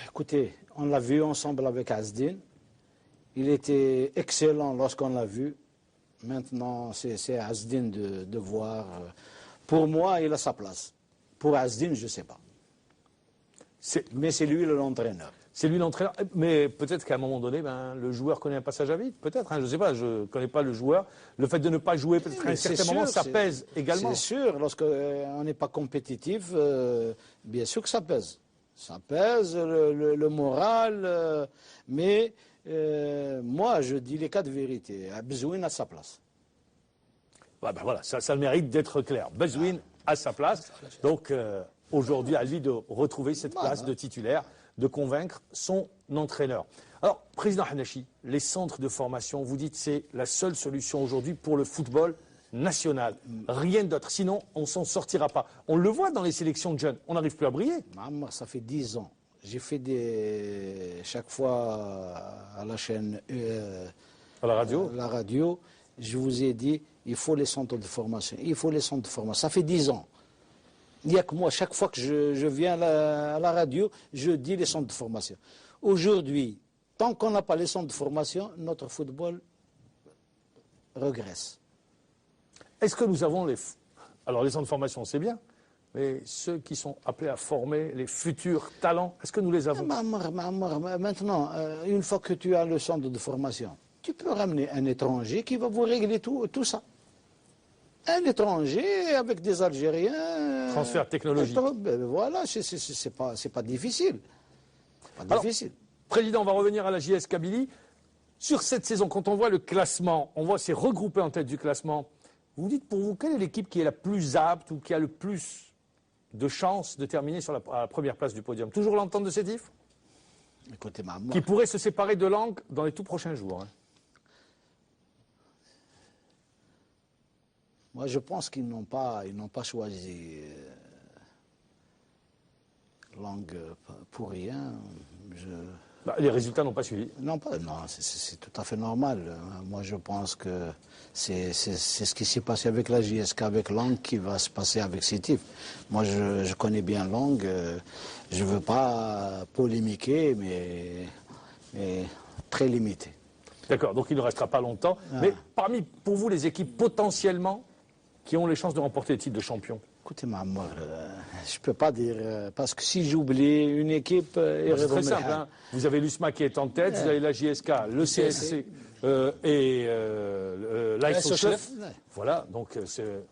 Écoutez, on l'a vu ensemble avec Azdin. Il était excellent lorsqu'on l'a vu. Maintenant, c'est à Azdin de voir. Pour moi, il a sa place. Pour Azdin, je ne sais pas. Mais c'est lui l'entraîneur. C'est lui l'entraîneur. Mais peut-être qu'à un moment donné, le joueur connaît un passage à vide. Peut-être, je ne sais pas, je ne connais pas le joueur. Le fait de ne pas jouer, peut-être à un certain moment, ça pèse également. C'est sûr, lorsqu'on n'est pas compétitif, bien sûr que ça pèse. Ça pèse, le moral, mais... moi, je dis les cas de vérité. Bezouine a sa place. Voilà, ça a le mérite d'être clair. Bezouine a sa place. Donc, aujourd'hui, à lui de retrouver cette place de titulaire, de convaincre son entraîneur. Alors, Président Hanachi, les centres de formation, vous dites c'est la seule solution aujourd'hui pour le football national. Rien d'autre. Sinon, on ne s'en sortira pas. On le voit dans les sélections de jeunes. On n'arrive plus à briller. Ça fait 10 ans. J'ai fait chaque fois à la chaîne, À la radio. la radio, je vous ai dit, il faut les centres de formation. Il faut les centres de formation. Ça fait 10 ans. Il n'y a que moi, chaque fois que je viens à la radio, je dis les centres de formation. Aujourd'hui, tant qu'on n'a pas les centres de formation, notre football regresse. Est-ce que nous avons les... Alors les centres de formation, c'est bien, mais ceux qui sont appelés à former les futurs talents, est-ce que nous les avons? Maintenant, une fois que tu as le centre de formation, tu peux ramener un étranger qui va vous régler tout ça. Un étranger avec des Algériens. Transfert technologique. Voilà, c'est pas difficile. Pas difficile. Président, on va revenir à la JS Kabylie. Sur cette saison, quand on voit le classement, on voit c'est regroupé en tête du classement. Vous dites pour vous, quelle est l'équipe qui est la plus apte ou qui a le plus de chances de terminer sur la première place du podium? Toujours l'Entente de Sétif? Écoutez, Qui pourrait se séparer de Langue dans les tout prochains jours. Hein. Moi, je pense qu'ils n'ont pas choisi Langue pour rien. Les résultats n'ont pas suivi. Non, c'est tout à fait normal. Moi, je pense que c'est ce qui s'est passé avec la JSK, avec Langue, qui va se passer avec Sétif. Moi, je connais bien Langue. Je ne veux pas polémiquer, mais très limité. D'accord, donc il ne restera pas longtemps. Mais parmi, pour vous, les équipes potentiellement qui ont les chances de remporter le titre de champion? Écoutez, moi, je ne peux pas dire, parce que si j'oublie une équipe... C'est très simple. Hein. Vous avez l'USMA qui est en tête, vous avez la JSK, le CSC et l'AS. Voilà, donc c'est...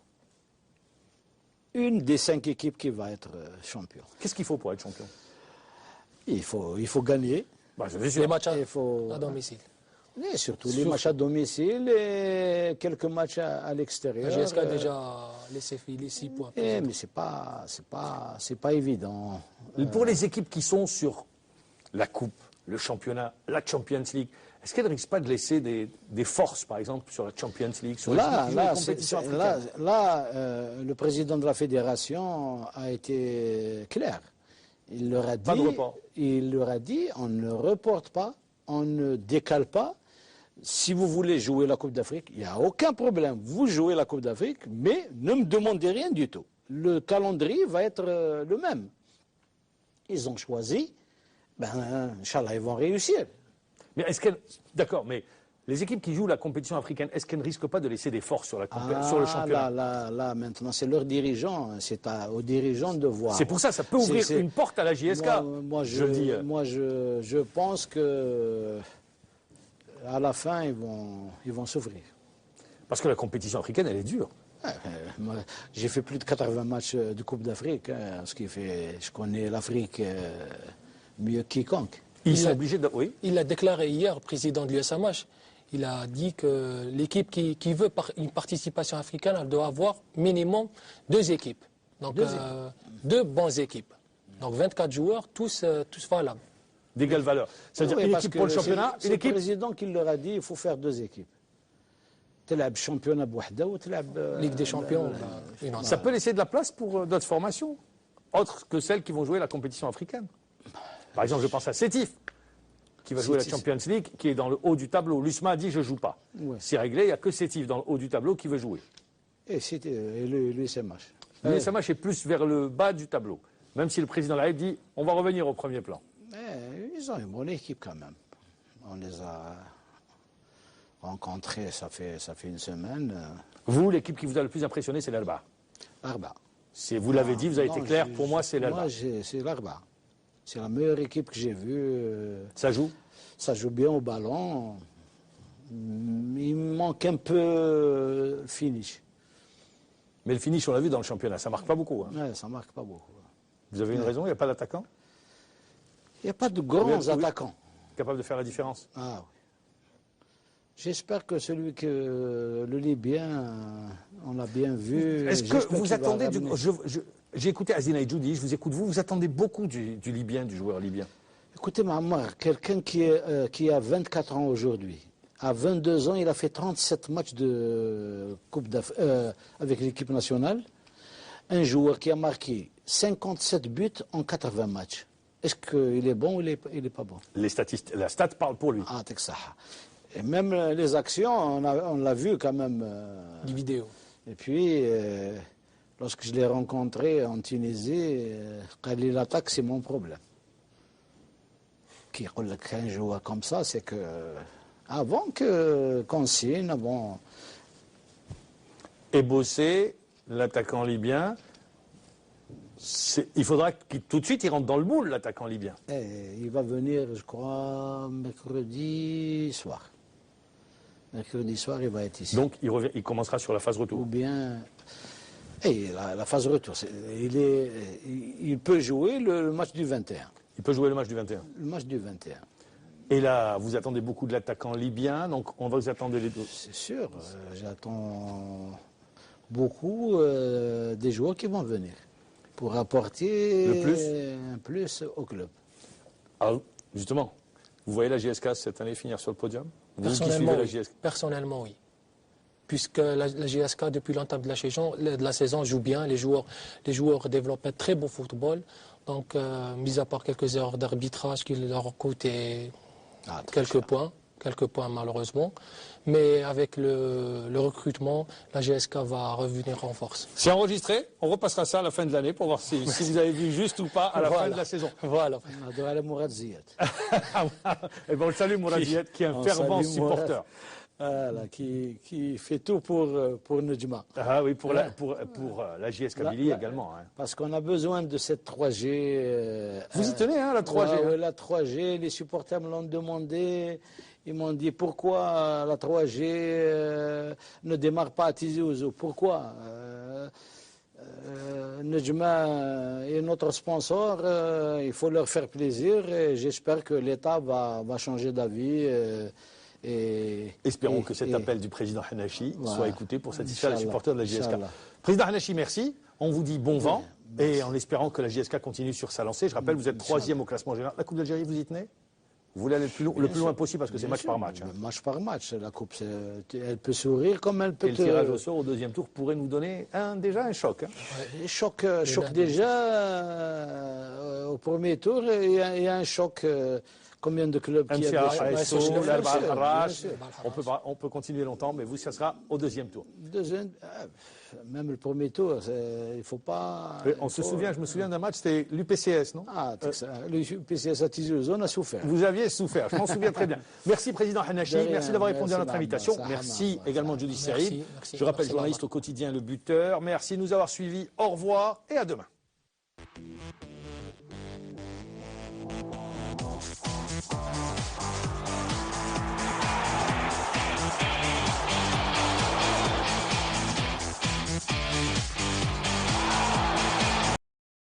Une des 5 équipes qui va être champion. Qu'est-ce qu'il faut pour être champion? Il faut gagner. Les matchs à domicile. Et surtout les matchs à domicile et quelques matchs à l'extérieur. La GSK a déjà laissé filer 6 points. Mais c'est pas évident. Pour les équipes qui sont sur la Coupe, le championnat, la Champions League, est-ce qu'elles ne risquent pas de laisser des forces, par exemple, sur la Champions League, sur les compétitions africaines? Le président de la fédération a été clair. Il leur a dit, on ne reporte pas, on ne décale pas. Si vous voulez jouer la Coupe d'Afrique, il n'y a aucun problème. Vous jouez la Coupe d'Afrique, mais ne me demandez rien du tout. Le calendrier va être le même. Ils ont choisi, Inch'Allah, ils vont réussir. Mais d'accord, mais les équipes qui jouent la compétition africaine, est-ce qu'elles ne risquent pas de laisser des forces sur le championnat? Là, maintenant, c'est leurs dirigeants. C'est aux dirigeants de voir. C'est pour ça peut ouvrir une porte à la JSK. Moi, je pense que à la fin, ils vont s'ouvrir. Parce que la compétition africaine, elle est dure. J'ai fait plus de 80 matchs de Coupe d'Afrique, ce qui fait, je connais l'Afrique mieux que quiconque. Oui. Il a déclaré hier, président de l'USMH, il a dit que l'équipe qui veut une participation africaine, elle doit avoir minimum 2 équipes. Donc 2 bonnes équipes. Donc 24 joueurs, tous valables. D'égale valeur. C'est-à-dire une équipe pour le championnat, c'est le président qui leur a dit il faut faire 2 équipes. تلعب championnat بوحده وتلعب Ligue des champions. Ça peut laisser de la place pour d'autres formations, autres que celles qui vont jouer la compétition africaine. Par exemple, je pense à Sétif, qui va jouer la Champions League, qui est dans le haut du tableau. L'USMA a dit je ne joue pas. Ouais. C'est réglé, il n'y a que Sétif dans le haut du tableau qui veut jouer. Et l'USMH. L'USMH est plus vers le bas du tableau, même si le président de la dit on va revenir au premier plan. Ils ont une bonne équipe quand même. On les a rencontrés, ça fait une semaine. Vous, l'équipe qui vous a le plus impressionné, c'est l'Alba. L'Arba. Vous l'avez dit, vous avez été clair, pour moi, c'est l'Alba. Moi, c'est l'Arba. C'est la meilleure équipe que j'ai vue. Ça joue? Ça joue bien au ballon. Il manque un peu le finish. Mais le finish, on l'a vu dans le championnat, ça ne marque pas beaucoup. Hein. Ouais, ça ne marque pas beaucoup. Vous avez une raison, il n'y a pas d'attaquant? Il n'y a pas de grands attaquants. Capable de faire la différence? Ah oui. J'espère que le Libyen, on l'a bien vu. Est-ce que vous attendez... J'ai écouté Azina Djoudi, je vous écoute vous attendez beaucoup du Libyen, du joueur libyen? Écoutez, Mahamar, quelqu'un qui a 24 ans aujourd'hui, à 22 ans, il a fait 37 matchs de Coupe avec l'équipe nationale. Un joueur qui a marqué 57 buts en 80 matchs. est-ce qu'il est bon ou il n'est pas bon? La stat parle pour lui. Ah, ça. Et même les actions, on l'a vu quand même. Des vidéos. Et puis, lorsque je l'ai rencontré en Tunisie, quand il attaque, c'est mon problème. Qui dit qu'un joueur comme ça, c'est que avant qu'on signe, avant. Et Bossé, l'attaquant libyen, il faudra qu'il tout de suite il rentre dans le moule, l'attaquant libyen. Et il va venir, je crois, mercredi soir. Mercredi soir, il va être ici. Donc il commencera sur la phase retour. Ou bien. Et la phase retour, il peut jouer le match du 21. Il peut jouer le match du 21. Le match du 21. Et là, vous attendez beaucoup de l'attaquant libyen, donc on va vous attendre les deux. C'est sûr, j'attends beaucoup des joueurs qui vont venir pour apporter un plus au club. Alors, justement, vous voyez la JSK cette année finir sur le podium? Vous qui suivez la JSK? Personnellement, oui. Puisque la JSK, depuis l'entame de la saison, joue bien. Les joueurs développent un très beau football. Donc, mis à part quelques erreurs d'arbitrage qui leur ont coûté quelques points malheureusement. Mais avec le recrutement, la GSK va revenir en force. C'est enregistré, on repassera ça à la fin de l'année pour voir si vous avez vu juste ou pas à la fin de la saison. Voilà. On adore Mourad Ziyad. Et bon, on le salue Mourad Ziyad qui est un fervent supporter. Voilà, qui fait tout pour Nedjma. Ah oui, pour la JS Kabylie également. Hein. Parce qu'on a besoin de cette 3G. Vous y tenez, hein, la 3G. Ouais, la 3G, les supporters me l'ont demandé. Ils m'ont dit pourquoi la 3G ne démarre pas à Tizi Ouzou. Pourquoi Nedjma est notre sponsor, il faut leur faire plaisir et j'espère que l'État va changer d'avis. Espérons que cet appel du président Hanachi soit écouté pour satisfaire les supporters de la JSK. Président Hanachi, merci. On vous dit bon vent et en espérant que la JSK continue sur sa lancée. Je rappelle, vous êtes 3e au classement général. La Coupe d'Algérie, vous y tenez? Vous voulez aller le plus loin possible parce que c'est match par match. Hein. Match par match. La Coupe, elle peut sourire comme elle peut... Et le tirage au sort au deuxième tour pourrait nous donner déjà un choc. Hein. Choc déjà au premier tour. Il y a un choc... Combien de clubs qui MCA, ASO, Al-Arrach, on peut continuer longtemps, mais vous, ça sera au deuxième tour. Même le premier tour, il ne faut pas... Je me souviens d'un match, c'était l'UPCS, non? Ah, l'UPCS à Tizi Ouzou, on a souffert. Vous aviez souffert, je m'en souviens très bien. Merci, Président Hanachi, merci d'avoir répondu à notre invitation. Merci également, Judy Serib. Je rappelle, journaliste au quotidien Le Buteur. Merci de nous avoir suivis. Au revoir et à demain.